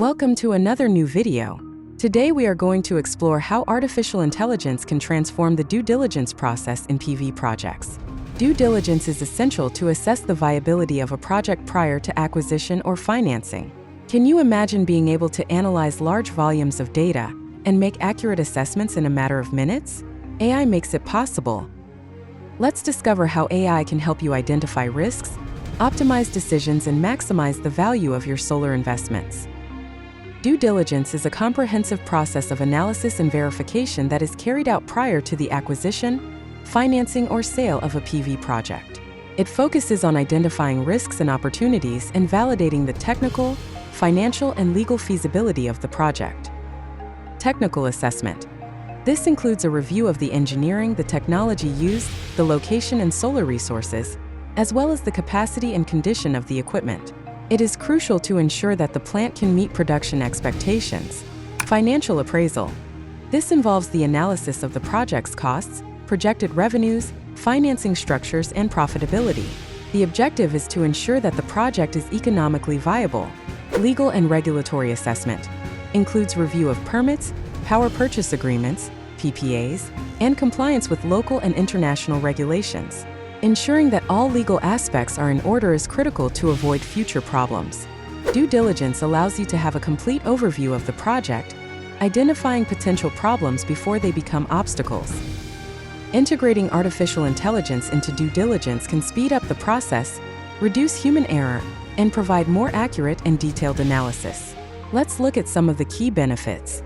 Welcome to another new video. Today we are going to explore how artificial intelligence can transform the due diligence process in PV projects. Due diligence is essential to assess the viability of a project prior to acquisition or financing. Can you imagine being able to analyze large volumes of data and make accurate assessments in a matter of minutes? AI makes it possible. Let's discover how AI can help you identify risks, optimize decisions, and maximize the value of your solar investments. Due diligence is a comprehensive process of analysis and verification that is carried out prior to the acquisition, financing, or sale of a PV project. It focuses on identifying risks and opportunities and validating the technical, financial, and legal feasibility of the project. Technical assessment. This includes a review of the engineering, the technology used, the location and solar resources, as well as the capacity and condition of the equipment. It is crucial to ensure that the plant can meet production expectations. Financial appraisal. This involves the analysis of the project's costs, projected revenues, financing structures, and profitability. The objective is to ensure that the project is economically viable. Legal and regulatory assessment includes review of permits, power purchase agreements, PPAs, and compliance with local and international regulations. Ensuring that all legal aspects are in order is critical to avoid future problems. Due diligence allows you to have a complete overview of the project, identifying potential problems before they become obstacles. Integrating artificial intelligence into due diligence can speed up the process, reduce human error, and provide more accurate and detailed analysis. Let's look at some of the key benefits.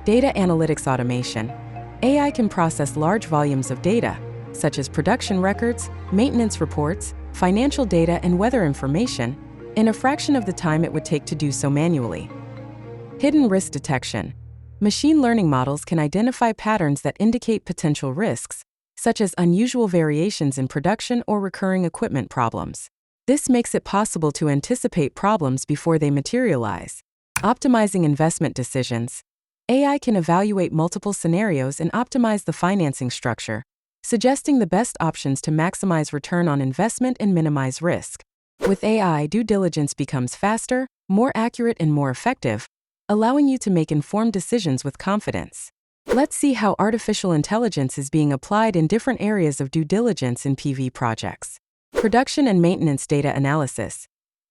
Data analytics automation. AI can process large volumes of data, such as production records, maintenance reports, financial data, and weather information, in a fraction of the time it would take to do so manually. Hidden risk detection. Machine learning models can identify patterns that indicate potential risks, such as unusual variations in production or recurring equipment problems. This makes it possible to anticipate problems before they materialize. Optimizing investment decisions. AI can evaluate multiple scenarios and optimize the financing structure, suggesting the best options to maximize return on investment and minimize risk. With AI, due diligence becomes faster, more accurate, and more effective, allowing you to make informed decisions with confidence. Let's see how artificial intelligence is being applied in different areas of due diligence in PV projects. Production and maintenance data analysis.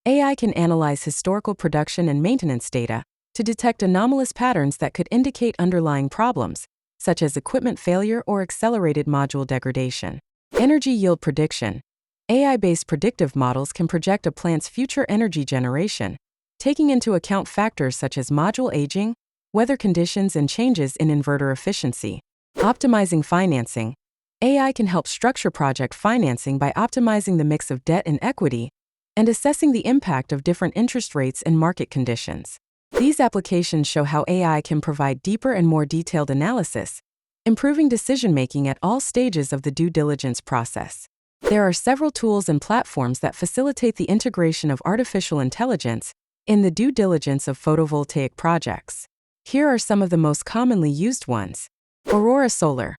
AI can analyze historical production and maintenance data to detect anomalous patterns that could indicate underlying problems, such as equipment failure or accelerated module degradation. Energy yield prediction. AI-based predictive models can project a plant's future energy generation, taking into account factors such as module aging, weather conditions, and changes in inverter efficiency. Optimizing financing. AI can help structure project financing by optimizing the mix of debt and equity and assessing the impact of different interest rates and market conditions. These applications show how AI can provide deeper and more detailed analysis, improving decision-making at all stages of the due diligence process. There are several tools and platforms that facilitate the integration of artificial intelligence in the due diligence of photovoltaic projects. Here are some of the most commonly used ones. Aurora Solar.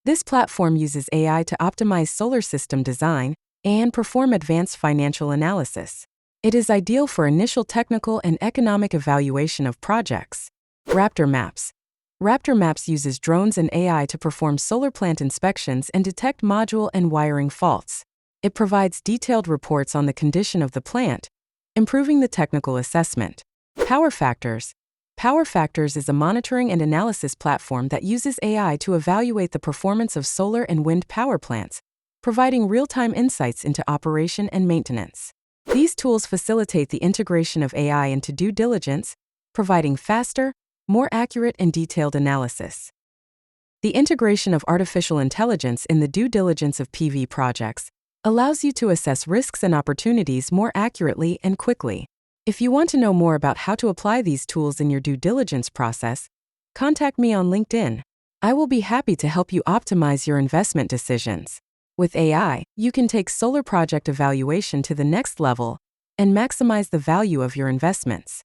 This platform uses AI to optimize solar system design and perform advanced financial analysis. It is ideal for initial technical and economic evaluation of projects. Raptor Maps. Raptor Maps uses drones and AI to perform solar plant inspections and detect module and wiring faults. It provides detailed reports on the condition of the plant, improving the technical assessment. Power Factors. Power Factors is a monitoring and analysis platform that uses AI to evaluate the performance of solar and wind power plants, providing real-time insights into operation and maintenance. These tools facilitate the integration of AI into due diligence, providing faster, more accurate, and detailed analysis. The integration of artificial intelligence in the due diligence of PV projects allows you to assess risks and opportunities more accurately and quickly. If you want to know more about how to apply these tools in your due diligence process, contact me on LinkedIn. I will be happy to help you optimize your investment decisions. With AI, you can take solar project evaluation to the next level and maximize the value of your investments.